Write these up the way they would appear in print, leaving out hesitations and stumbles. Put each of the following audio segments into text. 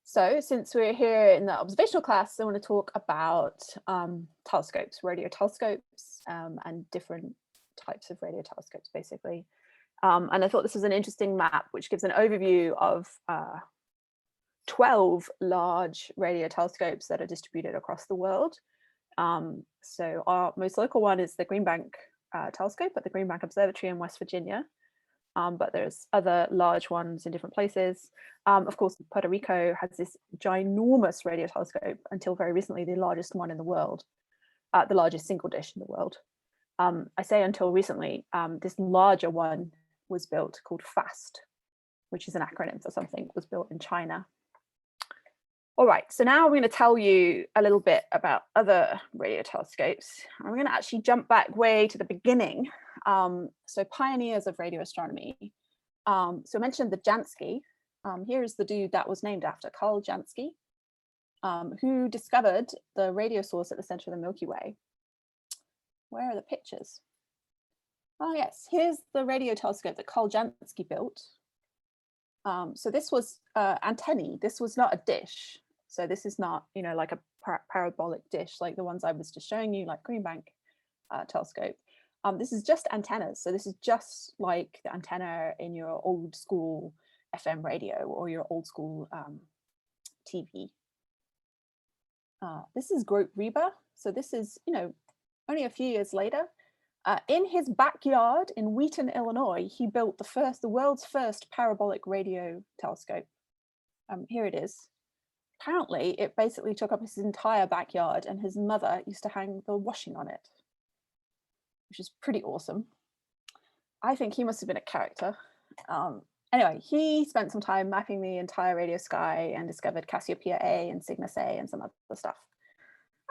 So since we're here in the observational class, I want to talk about telescopes, radio telescopes, and different types of radio telescopes, basically. And I thought this was an interesting map, which gives an overview of 12 large radio telescopes that are distributed across the world. So our most local one is the Green Bank telescope at the Green Bank Observatory in West Virginia. But there's other large ones in different places. Of course, Puerto Rico has this ginormous radio telescope, until very recently the largest one in the world, the largest single dish in the world. I say until recently, this larger one was built called FAST, which is an acronym for something, was built in China. All right, so now I'm going to tell you a little bit about other radio telescopes. I'm going to actually jump back way to the beginning. So pioneers of radio astronomy. So I mentioned the Jansky. Here's the dude that was named after, Carl Jansky, who discovered the radio source at the center of the Milky Way. Where are the pictures? Oh yes, here's the radio telescope that Carl Jansky built. So this was antennae. This was not a dish. So this is not, like a parabolic dish like the ones I was just showing you, like Green Bank telescope. This is just antennas. So this is just like the antenna in your old school FM radio or your old school TV. This is Grote Reber. So this is, only a few years later. In his backyard in Wheaton, Illinois, he built the world's first parabolic radio telescope. Here it is. Apparently, it basically took up his entire backyard, and his mother used to hang the washing on it, which is pretty awesome. I think he must have been a character. Anyway, he spent some time mapping the entire radio sky and discovered Cassiopeia A and Cygnus A and some other stuff.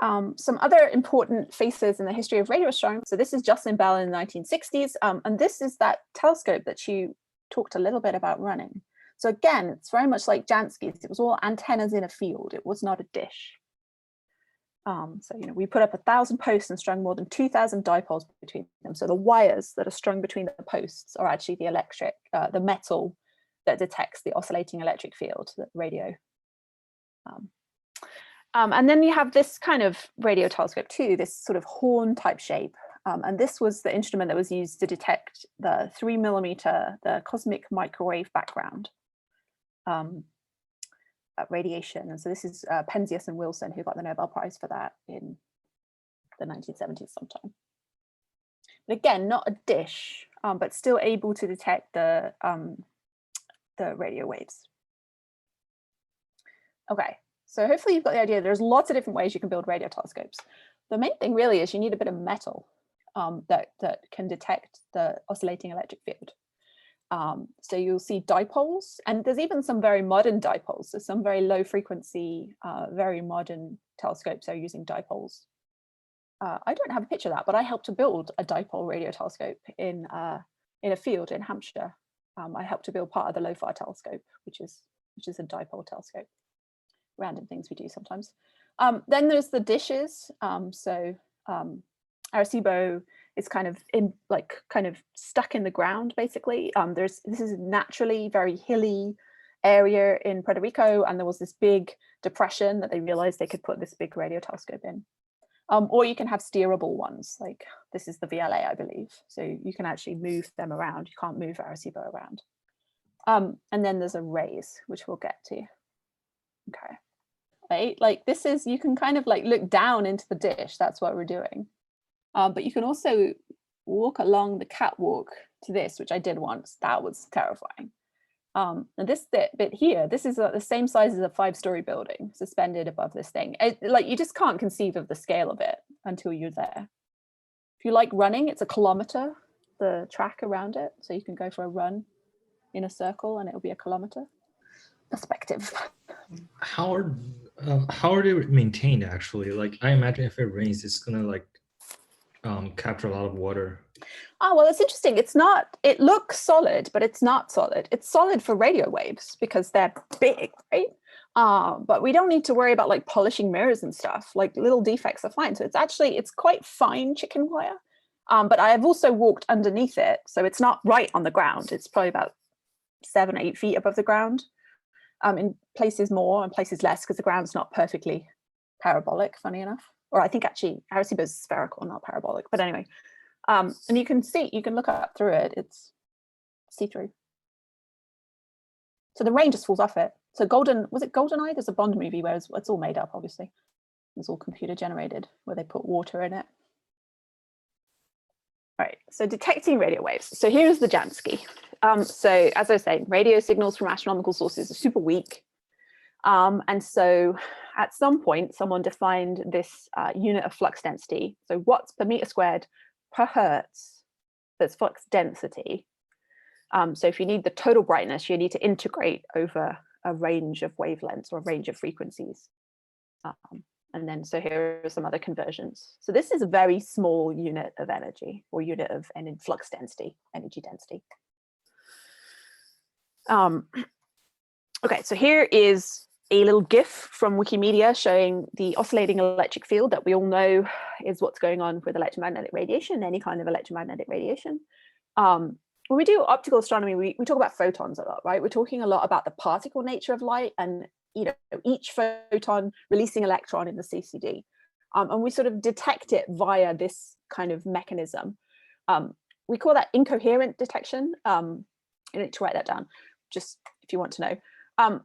Some other important faces in the history of radio astronomy. So this is Jocelyn Bell in the 1960s, and this is that telescope that she talked a little bit about running. So again, it's very much like Jansky's. It was all antennas in a field. It was not a dish. So, we put up 1,000 posts and strung more than 2,000 dipoles between them. So the wires that are strung between the posts are actually the metal that detects the oscillating electric field, the radio. And then you have this kind of radio telescope too, this sort of horn type shape. And this was the instrument that was used to detect the 3 millimeter, the cosmic microwave background radiation. And so this is Penzias and Wilson, who got the Nobel Prize for that in the 1970s sometime. But again, not a dish, but still able to detect the radio waves. Okay, so hopefully you've got the idea. There's lots of different ways you can build radio telescopes. The main thing really is you need a bit of metal that can detect the oscillating electric field. So you'll see dipoles, and there's even some very modern dipoles. So some very low frequency, very modern telescopes are using dipoles. I don't have a picture of that, but I helped to build a dipole radio telescope in a field in Hampshire. I helped to build part of the LOFAR telescope, which is a dipole telescope. Random things we do sometimes. Then there's the dishes. Arecibo is kind of stuck in the ground, basically. This is a naturally very hilly area in Puerto Rico, and there was this big depression that they realized they could put this big radio telescope in. Or you can have steerable ones, like this is the VLA, I believe. So you can actually move them around. You can't move Arecibo around. And then there's arrays, which we'll get to. Okay, right? Like this is, you can kind of like look down into the dish. That's what we're doing. But you can also walk along the catwalk to this, which I did once. That was terrifying. And this bit here, this is the same size as a 5-story building suspended above this thing. You just can't conceive of the scale of it until you're there. If you like running, it's 1 kilometer, the track around it. So you can go for a run in a circle and it'll be 1 kilometer. Perspective. How are they maintained actually? Like I imagine if it rains, it's gonna capture a lot of water. Oh, well, it's interesting. It looks solid, but it's not solid. It's solid for radio waves because they're big, right? But we don't need to worry about like polishing mirrors and stuff. Like little defects are fine. So it's quite fine chicken wire. But I have also walked underneath it. So it's not right on the ground. It's probably about 7 or 8 feet above the ground. in places more and places less, because the ground's not perfectly parabolic, funny enough. Or I think actually Arecibo is spherical, not parabolic. But anyway, and you can look up through it. It's see-through. So the rain just falls off it. So was it GoldenEye? There's a Bond movie where it's all made up, obviously. It's all computer generated, where they put water in it. All right, so detecting radio waves. So here's the Jansky. So as I was saying, radio signals from astronomical sources are super weak. And so at some point, someone defined this unit of flux density. So watts per meter squared per hertz, that's flux density. So if you need the total brightness, you need to integrate over a range of wavelengths or a range of frequencies. And then, so here are some other conversions. So this is a very small unit of energy, or unit of flux density, energy density. Okay, so here is a little GIF from Wikimedia showing the oscillating electric field that we all know is what's going on with electromagnetic radiation, any kind of electromagnetic radiation. When we do optical astronomy, we talk about photons a lot, right? We're talking a lot about the particle nature of light, and each photon releasing electron in the CCD. And we sort of detect it via this kind of mechanism. We call that incoherent detection. I need to write that down, just if you want to know.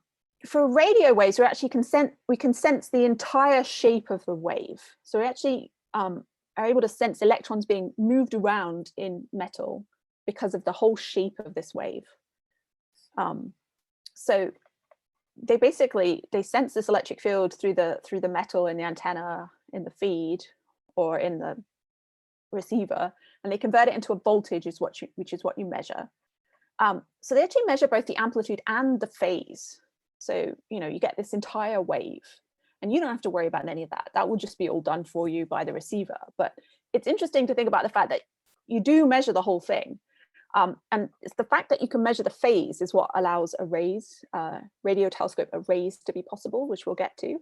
For radio waves, we can sense the entire shape of the wave. So we actually are able to sense electrons being moved around in metal because of the whole shape of this wave. So they sense this electric field through the metal in the antenna, in the feed, or in the receiver, and they convert it into a voltage, which is what you measure. So they actually measure both the amplitude and the phase. So you get this entire wave, and you don't have to worry about any of that. That will just be all done for you by the receiver. But it's interesting to think about the fact that you do measure the whole thing. And it's the fact that you can measure the phase is what allows arrays, radio telescope arrays, to be possible, which we'll get to.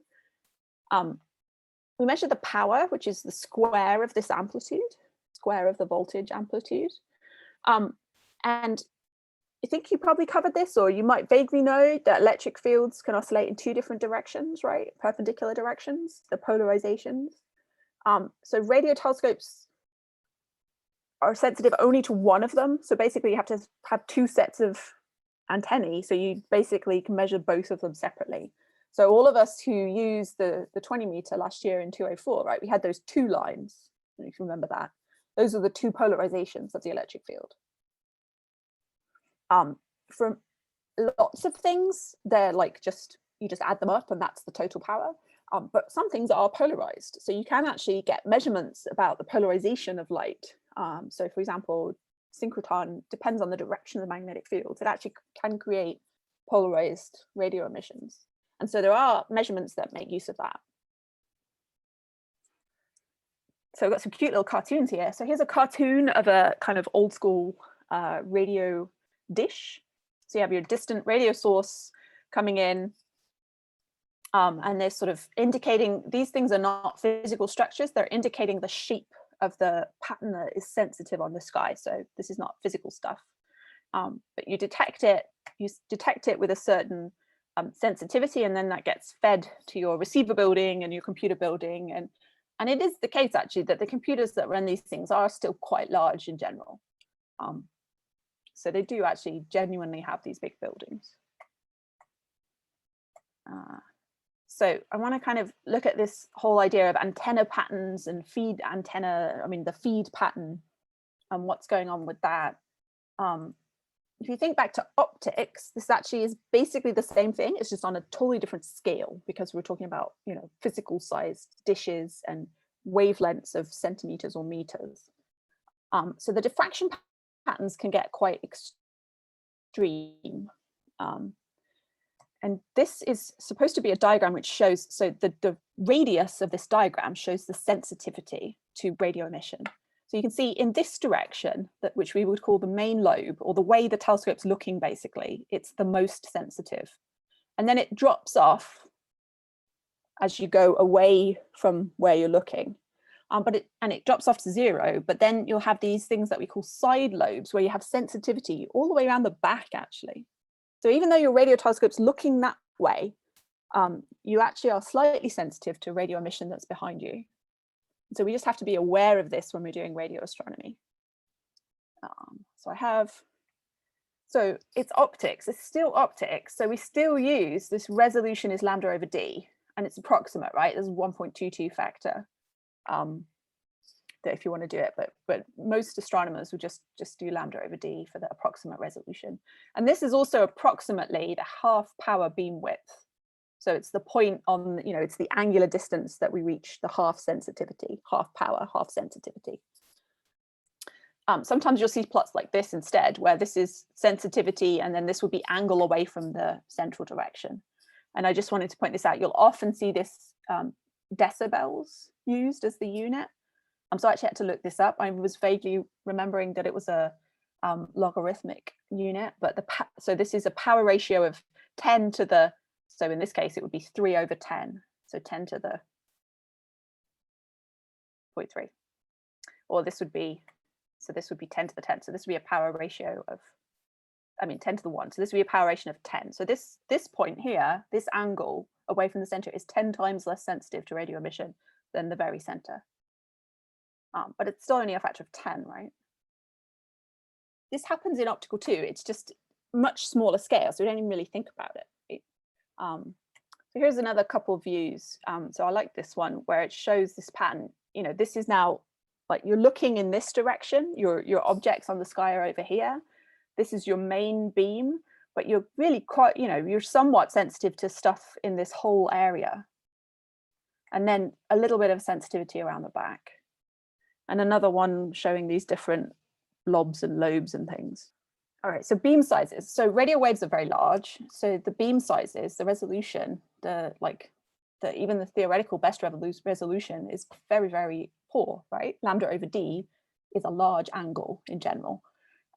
We measure the power, which is the square of this amplitude, square of the voltage amplitude. And I think you probably covered this, or you might vaguely know that electric fields can oscillate in two different directions, right? Perpendicular directions, the polarizations. So radio telescopes are sensitive only to one of them. So basically you have to have two sets of antennae. So you basically can measure both of them separately. So all of us who used the 20 meter last year in 204, right? We had those two lines, if you remember that. Those are the two polarizations of the electric field. For lots of things, they're like you just add them up and that's the total power. But some things are polarized. So you can actually get measurements about the polarization of light. So for example, synchrotron depends on the direction of the magnetic field. It actually can create polarized radio emissions. And so there are measurements that make use of that. So I've got some cute little cartoons here. So here's a cartoon of a kind of old school radio dish. So you have your distant radio source coming in, and they're sort of indicating, these things are not physical structures, they're indicating the shape of the pattern that is sensitive on the sky. So this is not physical stuff, but you detect it with a certain sensitivity, and then that gets fed to your receiver building and your computer building. And it is the case actually that the computers that run these things are still quite large in general. So they do actually genuinely have these big buildings. So I want to kind of look at this whole idea of antenna patterns and feed antenna, the feed pattern, and what's going on with that. If you think back to optics, this actually is basically the same thing. It's just on a totally different scale, because we're talking about, physical sized dishes and wavelengths of centimeters or meters. So the diffraction patterns can get quite extreme. And this is supposed to be a diagram which shows, so the radius of this diagram shows the sensitivity to radio emission. So you can see in this direction, which we would call the main lobe, or the way the telescope's looking, basically, it's the most sensitive. And then it drops off as you go away from where you're looking. And it drops off to zero, but then you'll have these things that we call side lobes, where you have sensitivity all the way around the back, actually. So even though your radio telescope's looking that way, you actually are slightly sensitive to radio emission that's behind you. So we just have to be aware of this when we're doing radio astronomy. So it's optics, it's still optics. So we still use this resolution is lambda over D, and it's approximate, right? There's a 1.22 factor that if you want to do it, but most astronomers will just do lambda over D for the approximate resolution. And this is also approximately the half power beam width. So it's the point on, it's the angular distance that we reach the half sensitivity, half power, half sensitivity. Sometimes you'll see plots like this instead, where this is sensitivity and then this would be angle away from the central direction. And I just wanted to point this out. You'll often see this decibels used as the unit. So I actually had to look this up. I was vaguely remembering that it was a logarithmic unit, but so this is a power ratio of 10 to the, so in this case, it would be 3 over 10. So 10 to the 0.3. Or this would be, so this would be 10 to the 10. So this would be a power ratio of, 10 to the 1. So this would be a power ratio of 10. So this point here, this angle away from the center is 10 times less sensitive to radio emission than the very center. But it's still only a factor of 10, right? This happens in optical too. It's just much smaller scale, so we don't even really think about it. Right? So here's another couple of views. So I like this one where it shows this pattern. This is now like you're looking in this direction. Your objects on the sky are over here. This is your main beam, but you're really quite, you're somewhat sensitive to stuff in this whole area. And then a little bit of sensitivity around the back. And another one showing these different lobes and lobes and things. All right, so beam sizes. So radio waves are very large. So the beam sizes, the resolution, even the theoretical best resolution is very, very poor, right? Lambda over D is a large angle in general.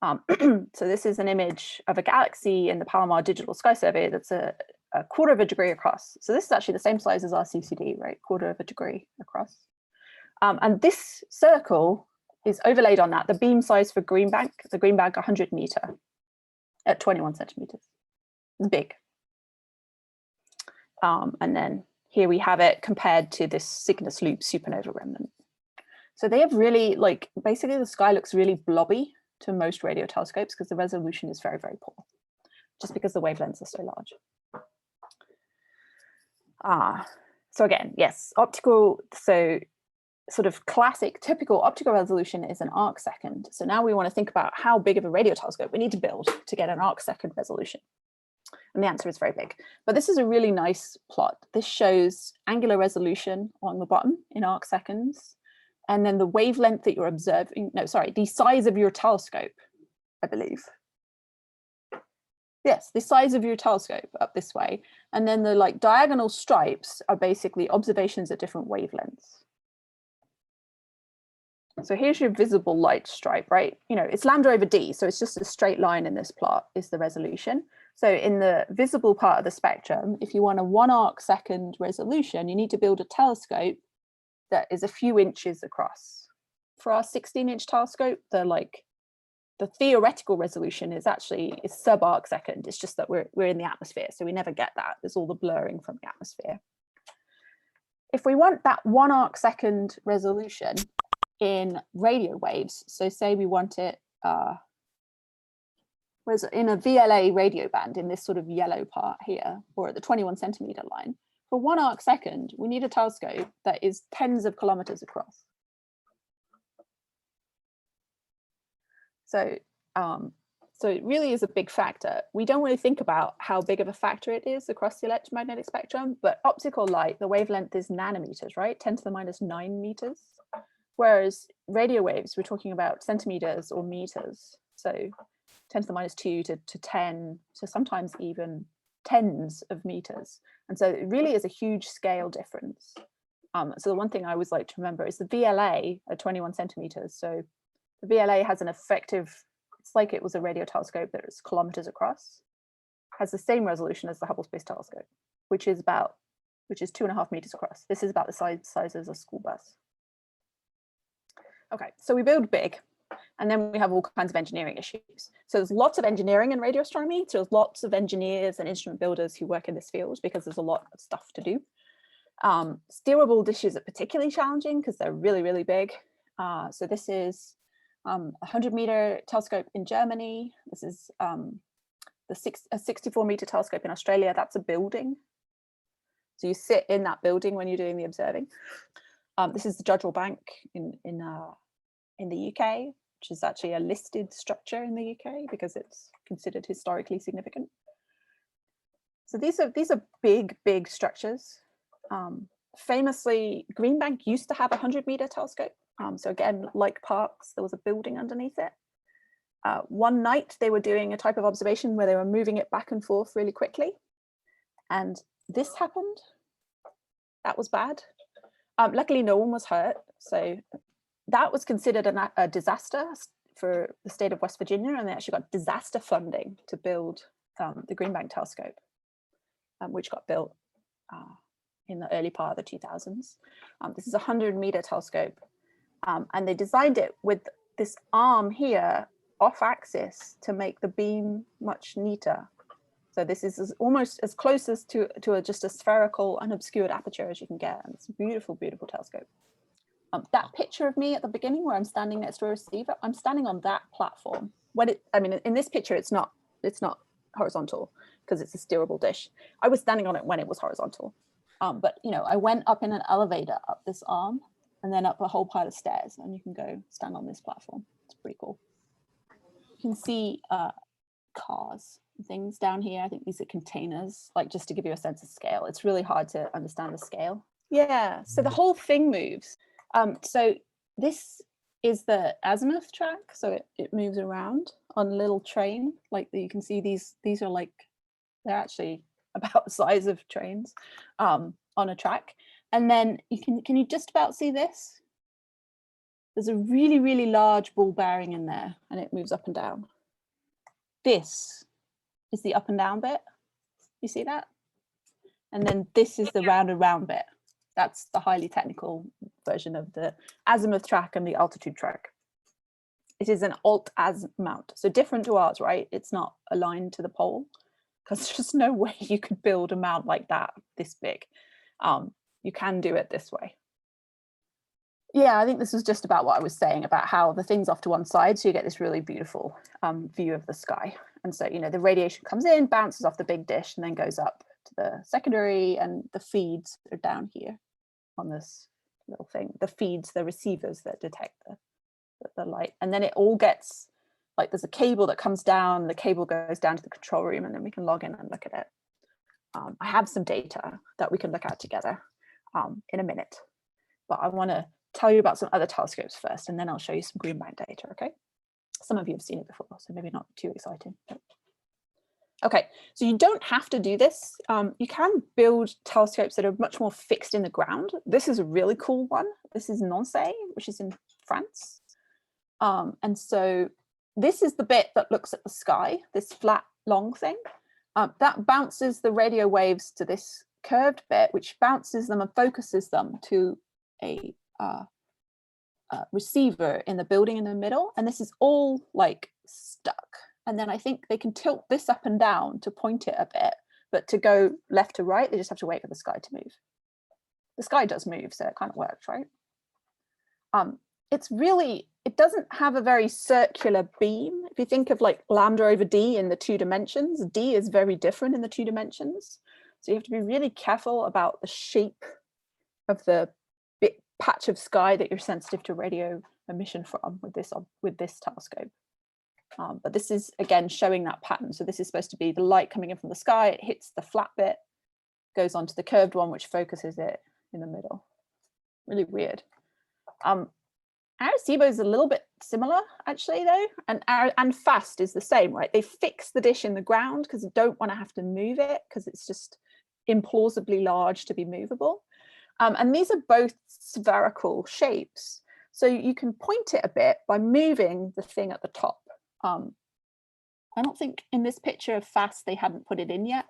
So this is an image of a galaxy in the Palomar Digital Sky Survey that's a quarter of a degree across. So this is actually the same size as our CCD, right? Quarter of a degree across. And this circle is overlaid on that, the beam size for Green Bank, the Green Bank 100 meter at 21 centimeters. It's big. And then here we have it compared to this Cygnus Loop supernova remnant. So they have really, basically the sky looks really blobby to most radio telescopes because the resolution is very, very poor, just because the wavelengths are so large. So again, yes, optical, so sort of classic, typical optical resolution is an arc second. So now we want to think about how big of a radio telescope we need to build to get an arc second resolution. And the answer is very big. But this is a really nice plot. This shows angular resolution on the bottom in arc seconds. And then the wavelength that you're observing, the size of your telescope, I believe. Yes, the size of your telescope up this way. And then the diagonal stripes are basically observations at different wavelengths. So here's your visible light stripe, right? It's lambda over D, so it's just a straight line in this plot is the resolution. So in the visible part of the spectrum, if you want a 1 arc second resolution, you need to build a telescope that is a few inches across. For our 16-inch telescope, the theoretical resolution is sub arc second. It's just that we're in the atmosphere, so we never get that. There's all the blurring from the atmosphere. If we want that 1 arc second resolution in radio waves, so say we want it in a VLA radio band in this sort of yellow part here, or at the 21 centimeter line, for 1 arc second, we need a telescope that is tens of kilometers across. So it really is a big factor. We don't really think about how big of a factor it is across the electromagnetic spectrum, but optical light, the wavelength is nanometers, right? 10 to the minus 9 meters. Whereas radio waves, we're talking about centimeters or meters. So 10 to the minus 2 to 10, to sometimes even tens of meters. And so it really is a huge scale difference. So the one thing I always like to remember is the VLA at 21 centimeters. So the VLA has an effective, it's like it was a radio telescope that is kilometers across, has the same resolution as the Hubble Space Telescope, which is 2.5 meters across. This is about the size as a school bus. Okay, so we build big. And then we have all kinds of engineering issues. So there's lots of engineering in radio astronomy. So there's lots of engineers and instrument builders who work in this field because there's a lot of stuff to do. Steerable dishes are particularly challenging because they're really, really big. So this is a 100-meter telescope in Germany. This is a 64-meter telescope in Australia. That's a building. So you sit in that building when you're doing the observing. This is the Jodrell Bank in the UK, which is actually a listed structure in the UK because it's considered historically significant. So these are big, big structures. Famously, Green Bank used to have a 100-meter telescope. So again, like Parkes, there was a building underneath it. One night they were doing a type of observation where they were moving it back and forth really quickly. And this happened. That was bad. Luckily, no one was hurt. So that was considered a disaster for the state of West Virginia, and they actually got disaster funding to build the Green Bank telescope, which got built in the early part of the 2000s. This is a 100-meter telescope, and they designed it with this arm here off axis to make the beam much neater. So this is almost as close as to just a spherical unobscured aperture as you can get. And it's a beautiful, beautiful telescope. That picture of me at the beginning where I'm standing next to a receiver, I'm standing on that platform. In this picture, it's not horizontal because it's a steerable dish. I was standing on it when it was horizontal. But I went up in an elevator up this arm and then up a whole pile of stairs, and you can go stand on this platform. It's pretty cool. You can see cars, things down here. I think these are containers, like just to give you a sense of scale. It's really hard to understand the scale. Yeah, so the whole thing moves. So this is the azimuth track. So it moves around on a little train. Like you can see these are like, they're actually about the size of trains on a track. And then can you just about see this? There's a really, really large ball bearing in there, and it moves up and down. This is the up and down bit. You see that? And then this is the round and round bit. That's the highly technical version of the azimuth track and the altitude track. It is an alt-az mount, so different to ours, right? It's not aligned to the pole because there's just no way you could build a mount like that this big. You can do it this way. Yeah, I think this is just about what I was saying about how the thing's off to one side, so you get this really beautiful view of the sky. And so, the radiation comes in, bounces off the big dish, and then goes up to the secondary, and the feeds are down here on this little thing. The feeds, the receivers that detect the light. And then it all gets, like there's a cable that comes down, the cable goes down to the control room, and then we can log in and look at it. I have some data that we can look at together in a minute, but I want to tell you about some other telescopes first, and then I'll show you some Green Bank data, okay? Some of you have seen it before, so maybe not too exciting. Okay, so you don't have to do this. You can build telescopes that are much more fixed in the ground. This is a really cool one. This is Nancy, which is in France. And so this is the bit that looks at the sky, this flat, long thing. That bounces the radio waves to this curved bit, which bounces them and focuses them to a receiver in the building in the middle, and this is all like stuck. And then I think they can tilt this up and down to point it a bit, but to go left to right, they just have to wait for the sky to move. The sky does move, so it kind of works, right? It doesn't have a very circular beam. If you think of like lambda over d in the 2 dimensions, d is very different in the 2 dimensions. So you have to be really careful about the shape of the patch of sky that you're sensitive to radio emission from with this telescope. But this is again showing that pattern. So this is supposed to be the light coming in from the sky, it hits the flat bit, goes onto the curved one, which focuses it in the middle. Really weird. Arecibo is a little bit similar actually though, and FAST is the same, right? They fix the dish in the ground because you don't want to have to move it because it's just implausibly large to be movable. And these are both spherical shapes. So you can point it a bit by moving the thing at the top. I don't think in this picture of FAST they hadn't put it in yet.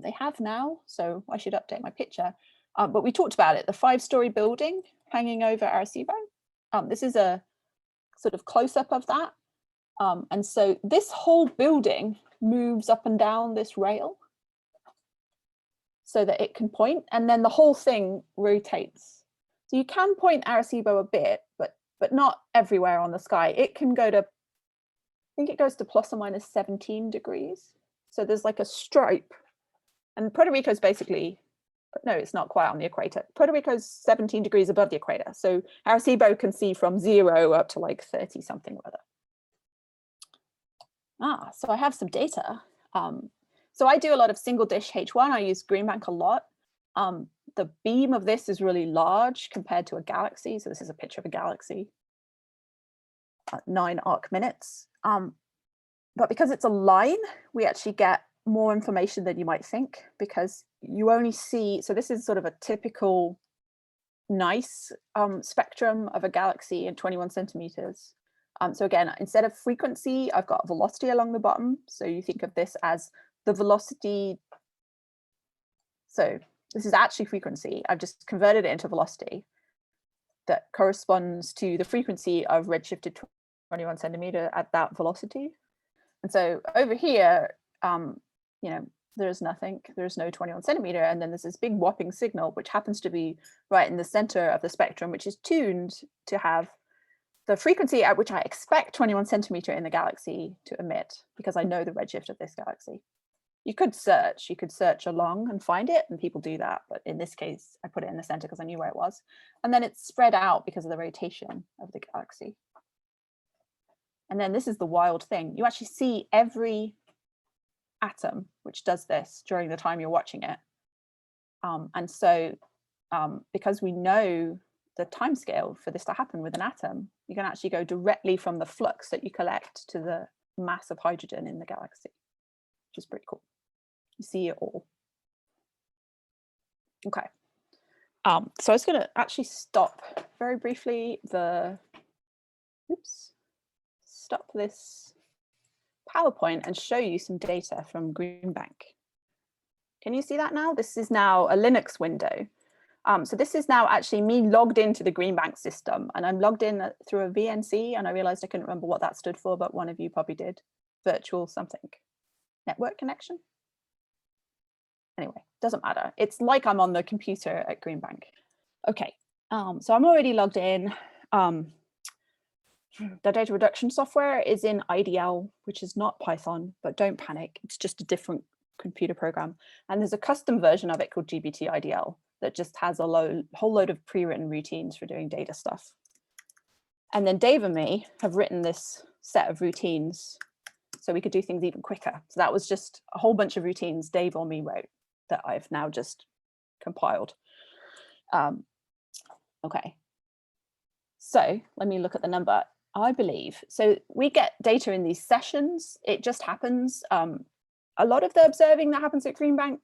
They have now, so I should update my picture. But we talked about it, the 5-story building hanging over Arecibo. This is a sort of close-up of that. And so this whole building moves up and down this rail so that it can point, and then the whole thing rotates. So you can point Arecibo a bit, but not everywhere on the sky. It can go to, I think it goes to plus or minus 17 degrees. So there's like a stripe, and Puerto Rico is basically, no, it's not quite on the equator. Puerto Rico is 17 degrees above the equator. So Arecibo can see from 0 up to like 30 something or other. So I have some data. So I do a lot of single dish H1. I use GreenBank a lot. The beam of this is really large compared to a galaxy. So this is a picture of a galaxy, 9 arc minutes. But because it's a line, we actually get more information than you might think, because you only see, so this is sort of a typical nice spectrum of a galaxy in 21 centimeters. So again, instead of frequency, I've got velocity along the bottom. So you think of this as the velocity. So this is actually frequency. I've just converted it into velocity that corresponds to the frequency of redshifted 21 centimeter at that velocity. And so over here, you know, there's nothing, there's no 21 centimeter. And then there's this big whopping signal, which happens to be right in the center of the spectrum, which is tuned to have the frequency at which I expect 21 centimeter in the galaxy to emit, because I know the redshift of this galaxy. You could search along and find it, and people do that. But in this case, I put it in the center because I knew where it was. And then it's spread out because of the rotation of the galaxy. And then this is the wild thing. You actually see every atom which does this during the time you're watching it. And so because we know the time scale for this to happen with an atom, you can actually go directly from the flux that you collect to the mass of hydrogen in the galaxy, which is pretty cool. You see it all. Okay. So I was going to actually stop very briefly stop this PowerPoint and show you some data from GreenBank. Can you see that now? This is now a Linux window. So this is now actually me logged into the GreenBank system, and I'm logged in through a VNC, and I realized I couldn't remember what that stood for, but one of you probably did. Virtual something. Network connection? Anyway, doesn't matter. It's like I'm on the computer at GreenBank. Okay, so I'm already logged in. The data reduction software is in IDL, which is not Python, but don't panic. It's just a different computer program. And there's a custom version of it called GBT IDL that just has a whole load of pre-written routines for doing data stuff. And then Dave and me have written this set of routines so we could do things even quicker. So that was just a whole bunch of routines Dave or me wrote that I've now just compiled. Okay. So let me look at the number. I believe, so we get data in these sessions. It just happens. A lot of the observing that happens at GreenBank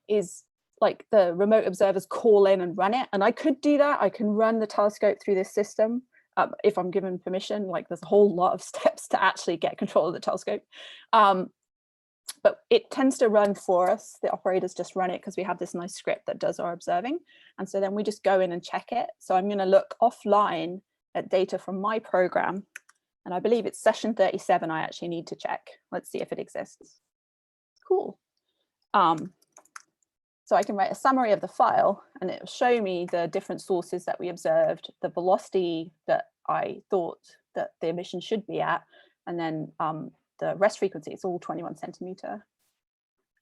is like the remote observers call in and run it. And I could do that. I can run the telescope through this system if I'm given permission. Like there's a whole lot of steps to actually get control of the telescope. But it tends to run for us. The operators just run it because we have this nice script that does our observing. And so then we just go in and check it. So I'm going to look offline at data from my program. And I believe it's session 37 I actually need to check. Let's see if it exists. Cool. So I can write a summary of the file, and it will show me the different sources that we observed, the velocity that I thought that the emission should be at, and then the rest frequency. It's all 21 centimeter.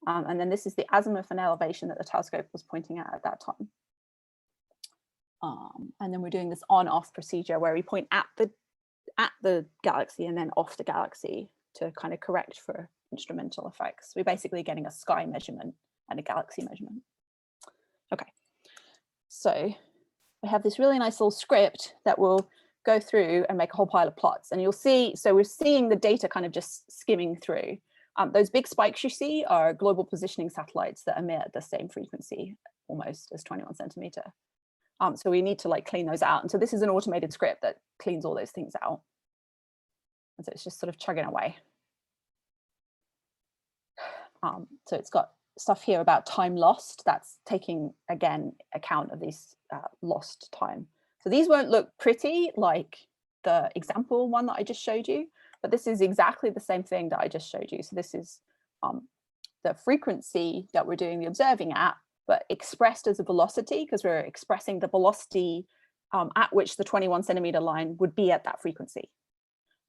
And then this is the azimuth and elevation that the telescope was pointing at that time. And then we're doing this on-off procedure where we point at the galaxy and then off the galaxy to kind of correct for instrumental effects. We're basically getting a sky measurement and a galaxy measurement. Okay, so we have this really nice little script that will go through and make a whole pile of plots. And you'll see, so we're seeing the data kind of just skimming through. Those big spikes you see are global positioning satellites that emit at the same frequency almost as 21 centimeter. So we need to like clean those out. And so this is an automated script that cleans all those things out. And so it's just sort of chugging away. So it's got stuff here about time lost. That's taking, again, account of these lost time. So these won't look pretty like the example one that I just showed you, but this is exactly the same thing that I just showed you. So this is the frequency that we're doing the observing at, but expressed as a velocity, because we're expressing the velocity at which the 21 centimeter line would be at that frequency.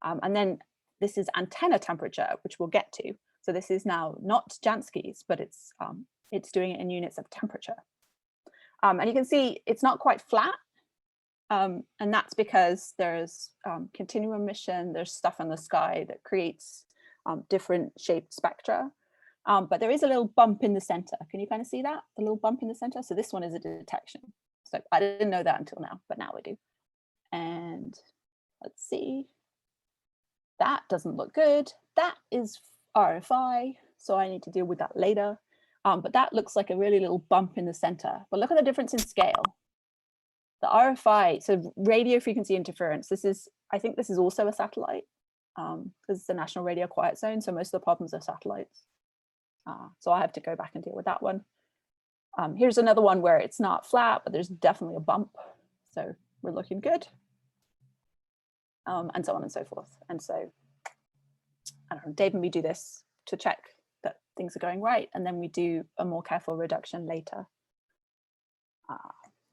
And then this is antenna temperature, which we'll get to. So this is now not Jansky's, but it's doing it in units of temperature. And you can see it's not quite flat. And that's because there's continuum emission, there's stuff in the sky that creates different shaped spectra. But there is a little bump in the center. Can you kind of see that? The little bump in the center? So this one is a detection. So I didn't know that until now, but now I do. And let's see. That doesn't look good. That is RFI, so I need to deal with that later. But that looks like a really little bump in the center. But look at the difference in scale. The RFI, so radio frequency interference, I think this is also a satellite, because it's the National Radio Quiet Zone, so most of the problems are satellites. So I have to go back and deal with that one. Here's another one where it's not flat, but there's definitely a bump. So we're looking good. And so on and so forth. And so, I don't know, Dave and me do this to check that things are going right. And then we do a more careful reduction later. Let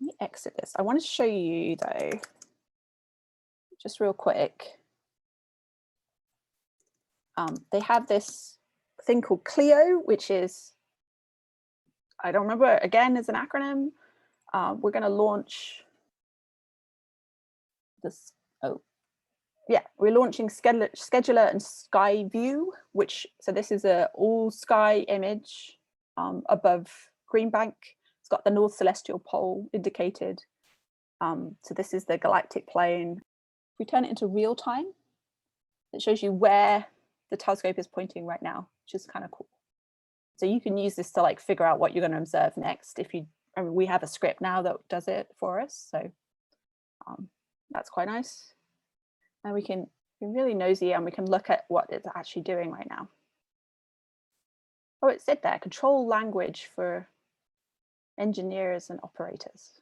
me exit this. I want to show you though, just real quick. They have this thing called CLEO, which is, I don't remember, again, is an acronym. We're going to launch this. Oh, yeah, we're launching Scheduler and Sky View, so this is a all sky image above Green Bank. It's got the North Celestial Pole indicated. So this is the galactic plane. If we turn it into real time, it shows you where the telescope is pointing right now, which is kind of cool. So you can use this to like figure out what you're going to observe next. We have a script now that does it for us, so that's quite nice. And we can be really nosy and we can look at what it's actually doing right now. Oh, it said there, control language for engineers and operators.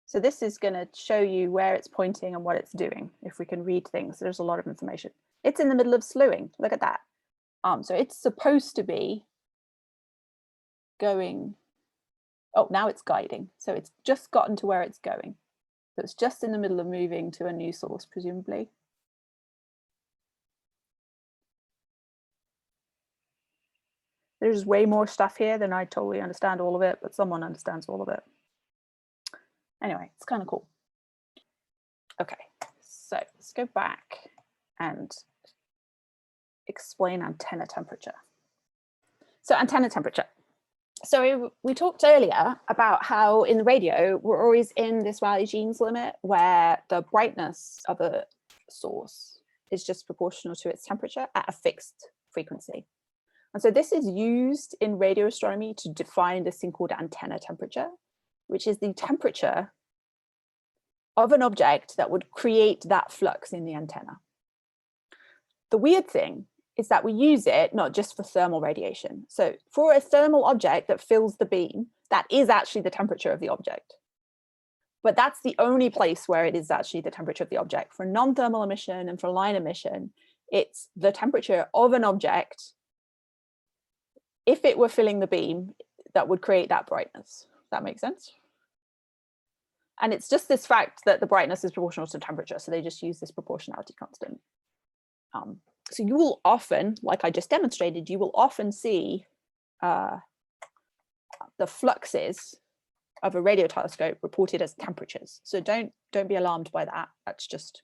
So this is going to show you where it's pointing and what it's doing. If we can read things, there's a lot of information. It's in the middle of slewing. Look at that. So it's supposed to be going. Oh, now it's guiding. So it's just gotten to where it's going. So it's just in the middle of moving to a new source, presumably. There's way more stuff here than I totally understand all of it, but someone understands all of it. Anyway, it's kind of cool. Okay, so let's go back and explain antenna temperature. So antenna temperature. So we talked earlier about how in the radio, we're always in this Rayleigh-Jeans limit where the brightness of a source is just proportional to its temperature at a fixed frequency. And so this is used in radio astronomy to define this thing called antenna temperature, which is the temperature of an object that would create that flux in the antenna. The weird thing is that we use it not just for thermal radiation. So for a thermal object that fills the beam, that is actually the temperature of the object. But that's the only place where it is actually the temperature of the object. For non-thermal emission and for line emission, it's the temperature of an object. If it were filling the beam, that would create that brightness. Does that make sense? And it's just this fact that the brightness is proportional to temperature. So they just use this proportionality constant. So you will often, like I just demonstrated, you will often see the fluxes of a radio telescope reported as temperatures. So don't be alarmed by that. That's just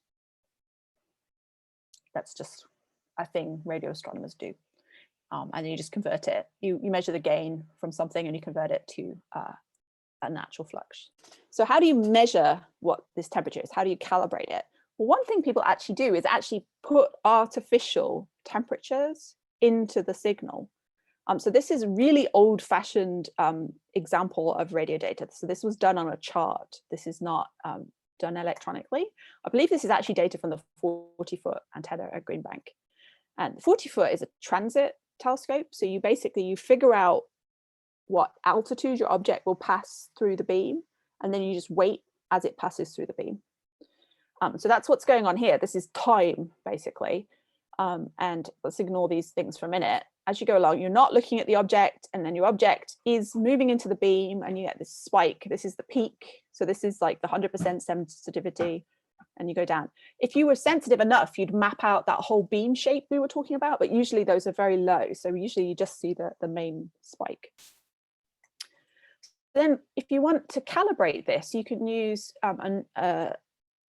a thing radio astronomers do. And you just convert it. You measure the gain from something and you convert it to a natural flux. So how do you measure what this temperature is? How do you calibrate it? Well, one thing people actually do is actually put artificial temperatures into the signal. So this is a really old-fashioned example of radio data. So this was done on a chart. This is not done electronically. I believe this is actually data from the 40-foot antenna at Green Bank. And 40-foot is a transit telescope. So you figure out what altitude your object will pass through the beam, and then you just wait as it passes through the beam. So that's what's going on here. This is time, basically. And let's ignore these things for a minute. As you go along, you're not looking at the object, and then your object is moving into the beam, and you get this spike. This is the peak. So this is like the 100% sensitivity, and you go down. If you were sensitive enough, you'd map out that whole beam shape we were talking about, but usually those are very low. So usually you just see the main spike. Then if you want to calibrate this, you can use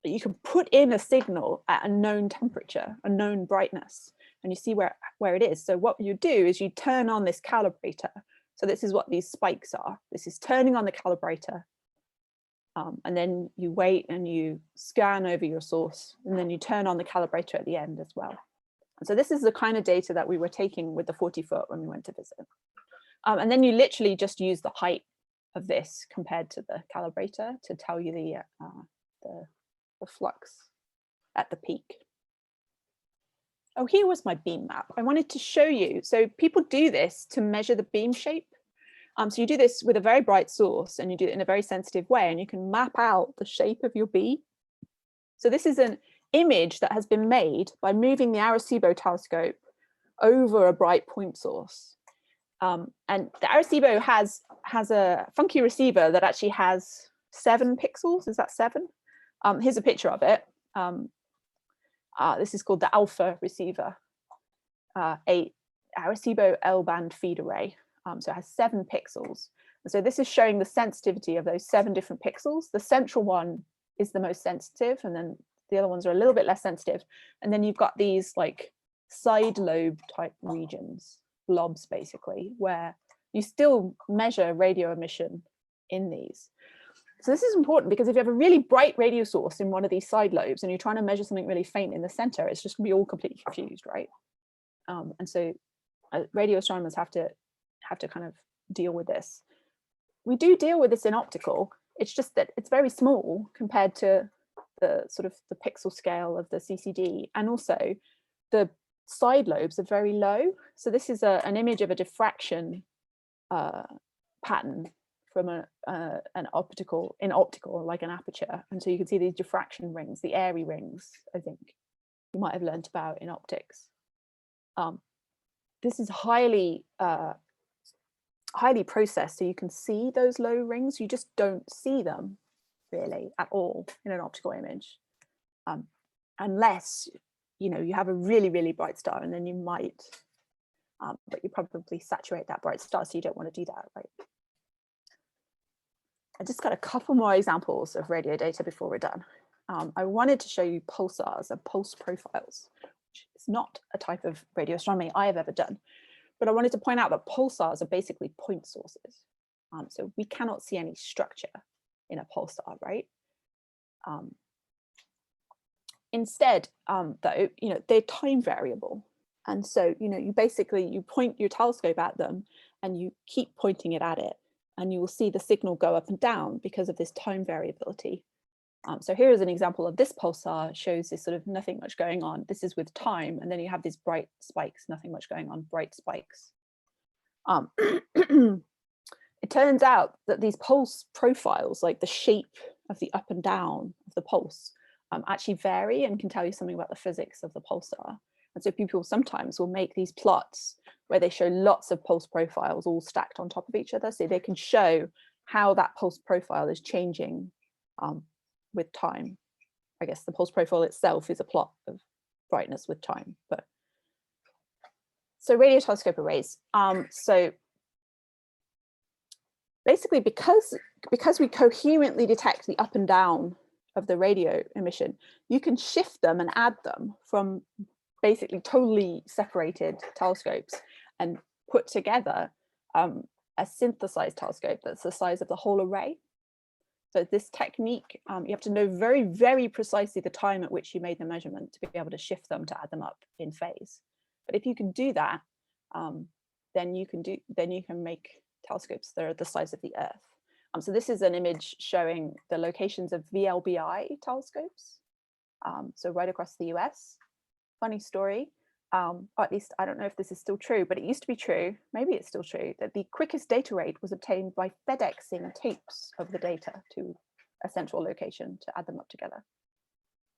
you can put in a signal at a known temperature, a known brightness, and you see where it is. So what you do is you turn on this calibrator. So this is what these spikes are. This is turning on the calibrator. And then you wait and you scan over your source, and then you turn on the calibrator at the end as well. And so this is the kind of data that we were taking with the 40-foot when we went to visit. And then you literally just use the height of this compared to the calibrator to tell you the flux at the peak. Oh, here was my beam map. I wanted to show you. So people do this to measure the beam shape. So you do this with a very bright source, and you do it in a very sensitive way, and you can map out the shape of your beam. So this is an image that has been made by moving the Arecibo telescope over a bright point source. And the Arecibo has a funky receiver that actually has 7 pixels. Is that 7? Here's a picture of it. This is called the alpha receiver, a Arecibo L-band feed array. So it has 7 pixels. And so this is showing the sensitivity of those 7 different pixels. The central one is the most sensitive, and then the other ones are a little bit less sensitive. And then you've got these like side lobe type regions, blobs basically, where you still measure radio emission in these. So this is important because if you have a really bright radio source in one of these side lobes and you're trying to measure something really faint in the center, it's just gonna be all completely confused, right? And so radio astronomers have to kind of deal with this. We do deal with this in optical. It's just that it's very small compared to the sort of the pixel scale of the CCD, and also the side lobes are very low. So this is an image of a diffraction pattern from an optical like an aperture, and so you can see these diffraction rings, the airy rings. I think you might have learnt about in optics. This is highly processed, so you can see those low rings. You just don't see them really at all in an optical image, unless you have a really bright star, and then you might, but you probably saturate that bright star, so you don't want to do that, right? I just got a couple more examples of radio data before we're done. I wanted to show you pulsars and pulse profiles, which is not a type of radio astronomy I have ever done. But I wanted to point out that pulsars are basically point sources. So we cannot see any structure in a pulsar, right? Instead, though, they're time variable. And so, you point your telescope at them and you keep pointing it at it, and you will see the signal go up and down because of this time variability. So here is an example of this pulsar. Shows this sort of nothing much going on. This is with time, and then you have these bright spikes, nothing much going on, bright spikes. It turns out that these pulse profiles, like the shape of the up and down of the pulse, actually vary and can tell you something about the physics of the pulsar. And so people sometimes will make these plots where they show lots of pulse profiles all stacked on top of each other, so they can show how that pulse profile is changing with time. I guess the pulse profile itself is a plot of brightness with time. But so radio telescope arrays. So basically, because we coherently detect the up and down of the radio emission, you can shift them and add them from basically totally separated telescopes and put together a synthesized telescope that's the size of the whole array. So this technique, you have to know very precisely the time at which you made the measurement to be able to shift them to add them up in phase. But if you can do that, then you can make telescopes that are the size of the Earth. So this is an image showing the locations of VLBI telescopes, so right across the US. Funny story, or at least I don't know if this is still true, but it used to be true, maybe it's still true, that the quickest data rate was obtained by FedExing tapes of the data to a central location to add them up together.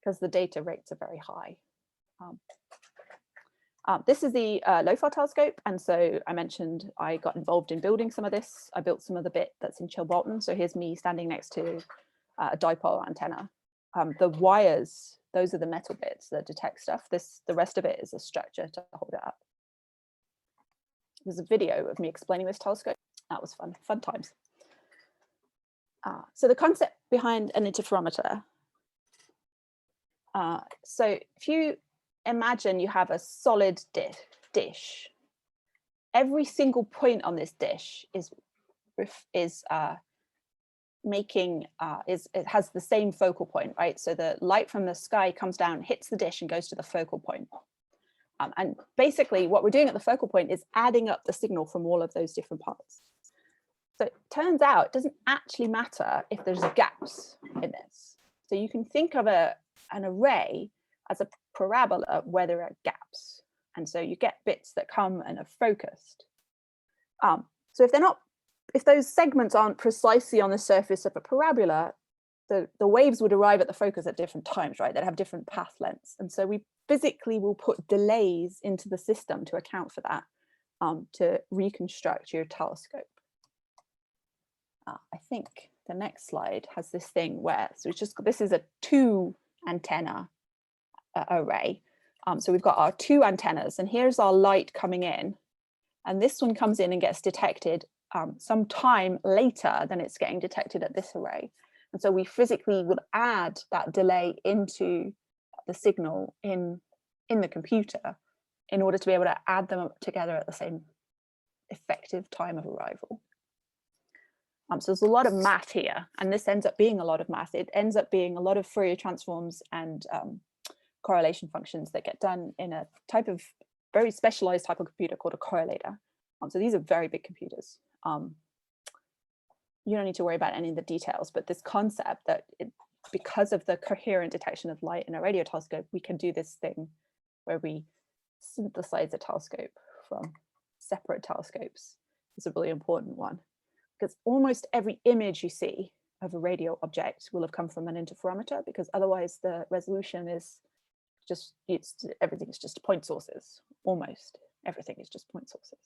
because the data rates are very high. This is the LOFAR telescope, and so I mentioned I got involved in building some of this. I built some of the bit that's in Chilbolton. So here's me standing next to a dipole antenna. The wires, those are the metal bits that detect stuff. The rest of it is a structure to hold it up. There's a video of me explaining this telescope. That was fun times. So the concept behind an interferometer. So if you imagine you have a solid dish, every single point on this dish it has the same focal point, right? So the light from the sky comes down, hits the dish, and goes to the focal point. And basically what we're doing at the focal point is adding up the signal from all of those different parts. So it turns out it doesn't actually matter if there's gaps in this. So you can think of an array as a parabola where there are gaps. And so you get bits that come and are focused. So if those segments aren't precisely on the surface of a parabola, the waves would arrive at the focus at different times, right? They'd have different path lengths. And so we physically will put delays into the system to account for that, to reconstruct your telescope. I think the next slide has this thing where, so this is a 2 antenna array. So we've got our 2 antennas, and here's our light coming in. And this one comes in and gets detected some time later than it's getting detected at this array. And so we physically would add that delay into the signal in the computer in order to be able to add them up together at the same effective time of arrival. So there's a lot of math here, and this ends up being a lot of math. It ends up being a lot of Fourier transforms and correlation functions that get done in a type of very specialized type of computer called a correlator. So these are very big computers. You don't need to worry about any of the details, but this concept that because of the coherent detection of light in a radio telescope, we can do this thing where we synthesize a telescope from separate telescopes is a really important one, because almost every image you see of a radio object will have come from an interferometer, because otherwise the resolution is just, everything's just point sources. Almost everything is just point sources.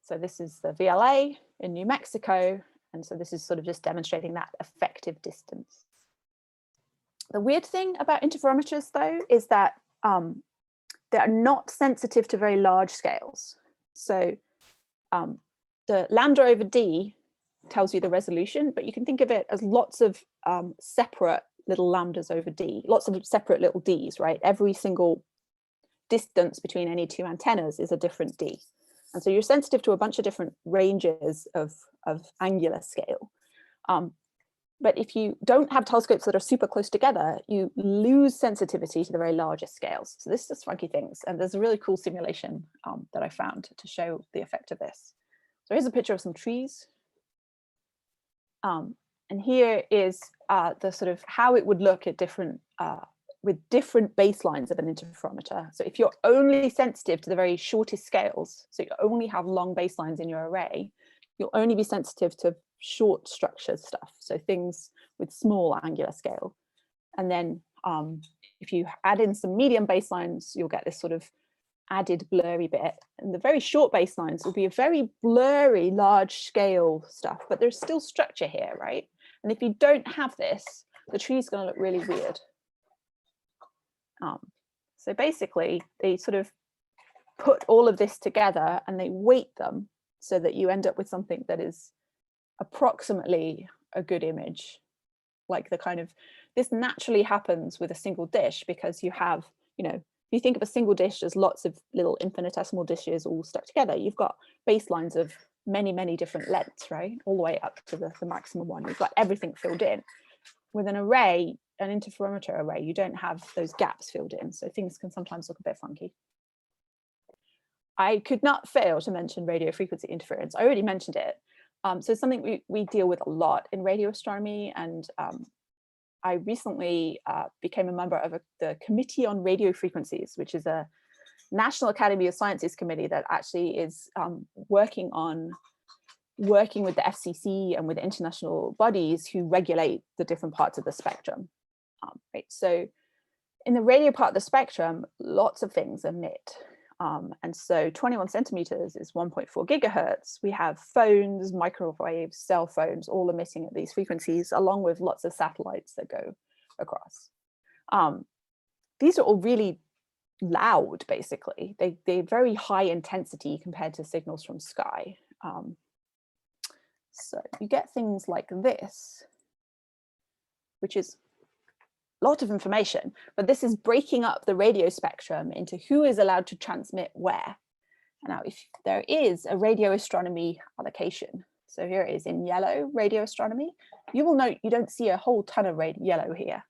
So this is the VLA in New Mexico. And so this is sort of just demonstrating that effective distance. The weird thing about interferometers, though, is that they are not sensitive to very large scales. So the lambda over d tells you the resolution, but you can think of it as lots of separate little lambdas over d, lots of separate little d's, right? Every single distance between any 2 antennas is a different d. And so you're sensitive to a bunch of different ranges of angular scale. But if you don't have telescopes that are super close together, you lose sensitivity to the very largest scales. So this is funky things. And there's a really cool simulation that I found to show the effect of this. So here's a picture of some trees. And here is the sort of how it would look at different, with different baselines of an interferometer. So if you're only sensitive to the very shortest scales, so you only have long baselines in your array, you'll only be sensitive to short structured stuff, so things with small angular scale. And then if you add in some medium baselines, you'll get this sort of added blurry bit. And the very short baselines will be a very blurry large scale stuff, but there's still structure here, right? And if you don't have this, the tree's going to look really weird. So basically they sort of put all of this together and they weight them so that you end up with something that is approximately a good image, like the kind of, this naturally happens with a single dish, because you have, if you think of a single dish as lots of little infinitesimal dishes all stuck together, you've got baselines of many, many different lengths, right? All the way up to the maximum one. You've got everything filled in. With an array, an interferometer array, you don't have those gaps filled in, so things can sometimes look a bit funky. I could not fail to mention radio frequency interference. I already mentioned it. So it's something we deal with a lot in radio astronomy, and I recently became a member of the Committee on Radio Frequencies, which is a National Academy of Sciences committee that actually is working with the FCC and with international bodies who regulate the different parts of the spectrum. Right, so in the radio part of the spectrum, lots of things emit. And so 21 centimeters is 1.4 gigahertz. We have phones, microwaves, cell phones, all emitting at these frequencies, along with lots of satellites that go across. These are all really loud, basically. They're very high intensity compared to signals from sky. So you get things like this, which is a lot of information, but this is breaking up the radio spectrum into who is allowed to transmit where. Now, if there is a radio astronomy allocation, so here it is in yellow, radio astronomy, you will note you don't see a whole ton of yellow here.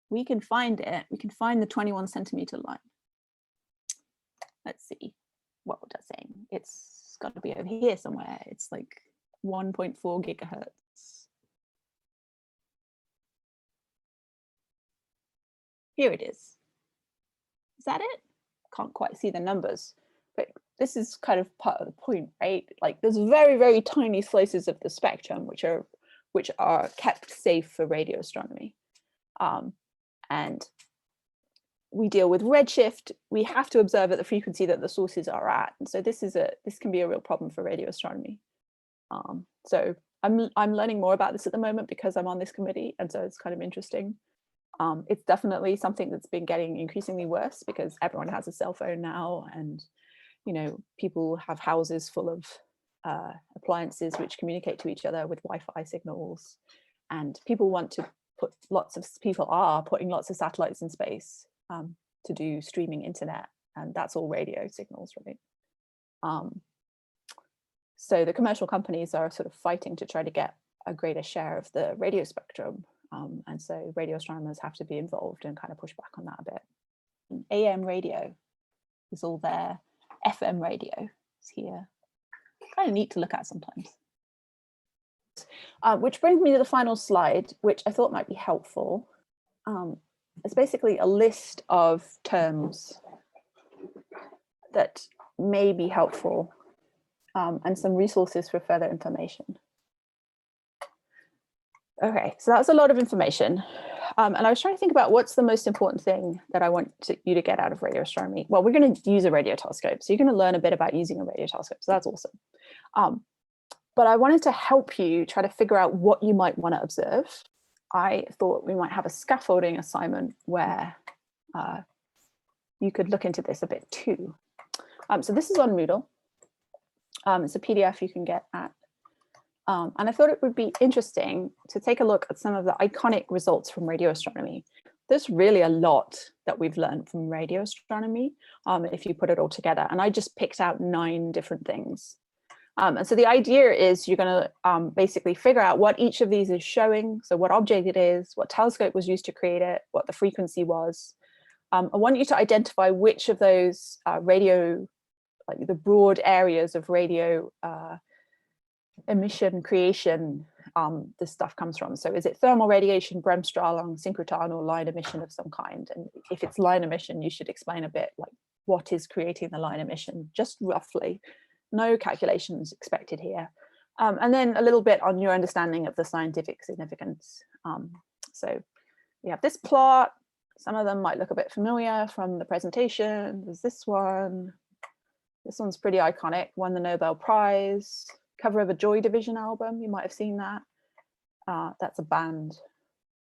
We can find it, we can find the 21 centimeter line. Let's see, what was I saying? It's got to be over here somewhere. It's like 1.4 gigahertz. Here it is. Is that it? Can't quite see the numbers, but this is kind of part of the point, right? Like there's very, very tiny slices of the spectrum which are kept safe for radio astronomy. And we deal with redshift. We have to observe at the frequency that the sources are at. And so this can be a real problem for radio astronomy. So I'm learning more about this at the moment because I'm on this committee, and so it's kind of interesting. It's definitely something that's been getting increasingly worse because everyone has a cell phone now, and people have houses full of appliances which communicate to each other with Wi-Fi signals, and people are putting lots of satellites in space to do streaming internet, and that's all radio signals, right? So the commercial companies are sort of fighting to try to get a greater share of the radio spectrum. And so radio astronomers have to be involved and kind of push back on that a bit. And AM radio is all there. FM radio is here. Kind of neat to look at sometimes. Which brings me to the final slide, which I thought might be helpful. It's basically a list of terms that may be helpful and some resources for further information. Okay, so that's a lot of information. And I was trying to think about what's the most important thing that I want you to get out of radio astronomy. Well, we're going to use a radio telescope, so you're going to learn a bit about using a radio telescope, so that's awesome. But I wanted to help you try to figure out what you might want to observe. I thought we might have a scaffolding assignment where you could look into this a bit too. So this is on Moodle. It's a PDF you can get at. And I thought it would be interesting to take a look at some of the iconic results from radio astronomy. There's really a lot that we've learned from radio astronomy if you put it all together. And I just picked out 9 different things. And so the idea is you're going to basically figure out what each of these is showing. So what object it is, what telescope was used to create it, what the frequency was. I want you to identify which of those radio, like the broad areas of radio emission creation this stuff comes from. So is it thermal radiation, Bremsstrahlung, synchrotron, or line emission of some kind? And if it's line emission, you should explain a bit like what is creating the line emission, just roughly. No calculations expected here. And then a little bit on your understanding of the scientific significance. So we have this plot. Some of them might look a bit familiar from the presentation. There's this one. This one's pretty iconic, won the Nobel Prize. Cover of a Joy Division album, you might have seen that. That's a band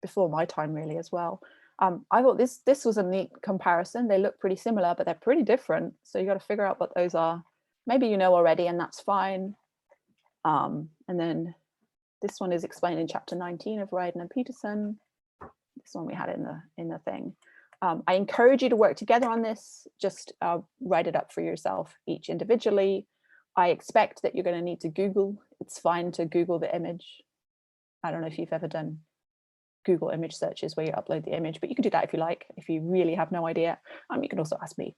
before my time really as well. I thought this was a neat comparison. They look pretty similar, but they're pretty different. So you got to figure out what those are. Maybe you know already, and that's fine. And then this one is explained in chapter 19 of Ryden and Peterson. This one we had in the thing. I encourage you to work together on this. Just write it up for yourself, each individually. I expect that you're going to need to Google. It's fine to Google the image. I don't know if you've ever done Google image searches where you upload the image, but you can do that if you like. If you really have no idea, you can also ask me.